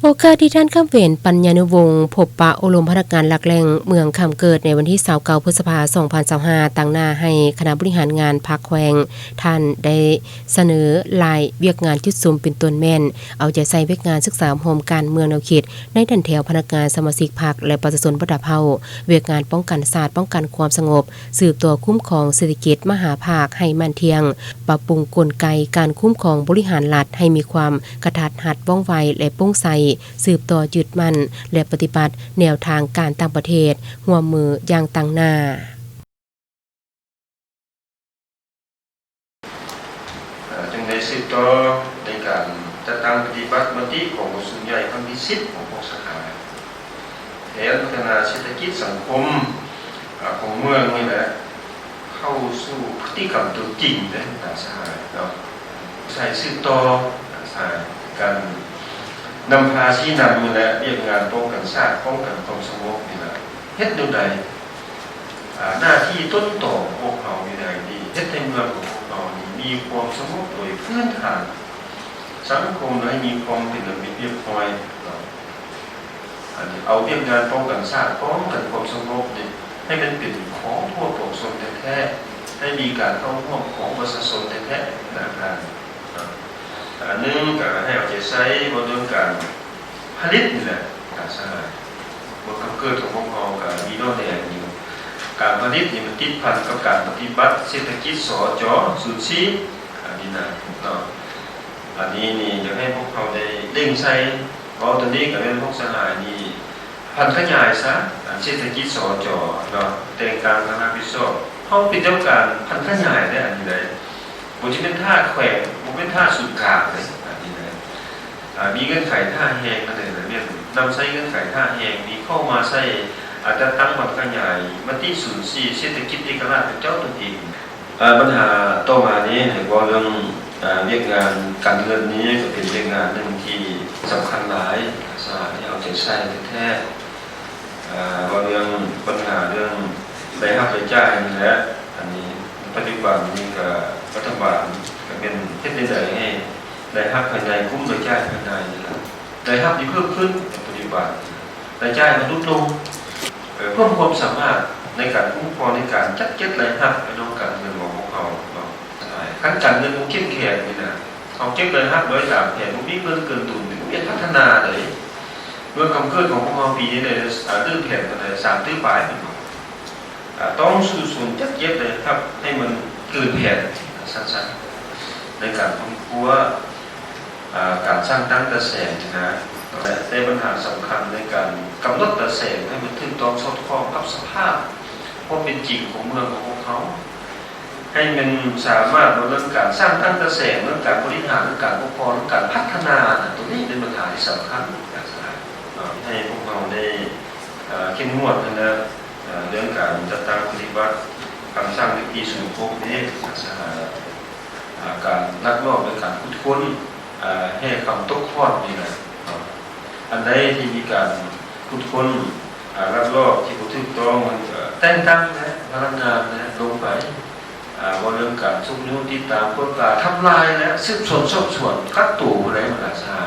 โอกาสที่ท่านคำเวนปัญญานุวงศ์พบปะอบรมพนักงานหลักแหล่งเมืองคำเกิดในวันที่29พฤษภาคม2025ตั้งหน้าให้คณะบริหารงานภาคแขวงท่านได้เสนอรายเวียกงานจุดซุมเป็นต้นแม่นเอาใจใส่เวียกงานศึกษาโฮมการเมืองแนวคิดในดันแถวพนักงานสมาชิกพรรคและประชาชนระดับเฮาเวียกงานป้องกันศาสตร์ป้องกันความสงบสืบตัวคุ้มครองเศรษฐกิจมหาภาคให้มั่นเที่ยงปรับปรุงกลไกการคุ้มครองบริหารรัฐให้มีความกระทัดรัดว่องไวและโปร่งใสสืบต่อยึดมั่นและปฏิบัติแนวทางการต่างประเทศร่วมมืออย่างต่างหน้าจึงได้สืบต่อในการจัดตั้งปฏิบัติมติของส่วนใหญ่ครั้งที่10ของพวกสหายแผนพัฒนาเศรษฐกิจสังคมของเมืองนี่แหละเข้าสู่พฤติกรรมตัวจริงในทางสหายเนาะใช้สืบต่อสหายการนำพาชี้นำนี่แหละเรียกงานป้องกันชาติป้องกันความสงบนี่แหละเฮ็ดโดยใดหน้าที่ต้นต่อของพวกเรามีใดดีเฮ็ดในเมืองของพวกเรานี่มีความสงบโดยพื้นฐานสังคมให้มีความเป็นระเบียบเรียบร้อยเอาเรื่องงานป้องกันชาติป้องกันความสงบนี่ให้มันเป็นของทั่วประชาชนแท้ๆให้มีการเข้าร่วมของประชาชนแท้ๆนะครับหนึ่งก็ให้เอาใจใส่บนเรื่องการผลิตนี่แหละการสร้างบนคำเกิดของพวกเรากับมีโน่นแดงอยู่การผลิตนี่มันติดพันกับการปฏิบัติเศรษฐกิจสจสุดชีอันนี้นะอันนี้นี่จะให้พวกเขาได้เร่งใส่เพราะตอนนี้กับเรื่องพวกสหายนี่พันขยายซะเศรษฐกิจสจแต่งการคณะพิเศษเขาเป็นเจ้าการพันขยายได้อันนี้เลยบางทีเป็นท่าแขวงบางเป็นท่าสุดกลางเลยอันนี้เลยมีเงื่อนไขท่าแหงนั่นเลยเนี่ยนำใช้เงื่อนไขท่าแหงมีเข้ามาใช้อาจจะตั้งบัตรขยายมาที่ศูนย์สี่เศรษฐกิจเอกราชเป็นเจ้าตัวเองปัญหาต่อมานี้เห็นว่าเรื่องเรียกงานการเงินนี้ก็เป็นเรียกงานหนึ่งที่สำคัญหลายสถานที่เอาใจใส่แท้ว่าเรื่องปัญหาเรื่องรายรับรายจ่ายนี่แหละอันนี้ปัจจุบันนี้ก็รัฐบาลก็เป็นเฮ็ดได้ให้รายรับภายในคุ้มรายจ่ายภายในนี่แหละรายรับที่เพิ่มขึ้นปัจจุบันรายจ่ายมันลดลงเพิ่มความสามารถในการคุ้มครองในการจัดเก็บรายรับในองค์การเงินของพวกเขาขั้นการเงินมันเข้มแข็งนี่นะเอาเก็บรายรับโดยตามแผนมีเงินเกินตุนเป็นเพียงพัฒนาเลยเมื่อคำเกิดของพวกเราปีนี้เลยตื้อแผ่นกันเลย3ตื้อปลายต้องสู่ศูนย์จัดเก็บเลยครับให้มันเกินแผ่นสั้นๆในการค้นคว้าการสร้างตั้งกระแสนะแต่ปัญหาสำคัญในการกำหนดกระแสให้มันถึงต้องสอดคล้องกับสภาพความเป็นจริงของเมืองของพวกเขาให้มันสามารถเรื่องการสร้างตั้งกระแสเรื่องการบริหารเรื่องการปกครองเรื่องการพัฒนาตัวนี้เป็นปัญหาที่สำคัญให้พวกเราได้เข้มงวดนะเรื่องการจัดตั้งปฏิบัติการสร้างวิธีสู่พวกนี้การลักลอบในการขุดค้นให้คำตกทอดนี่นะอันใดที่มีการขุดค้นลักลอบที่ถูกต้องมันแต่งตั้งนะพนักงานนะลงไปว่าเรื่องการซุกนิ้วติดตามคนกาทำลายและสืบสวนสอบสวนคัดตัวอะไรมาสหาย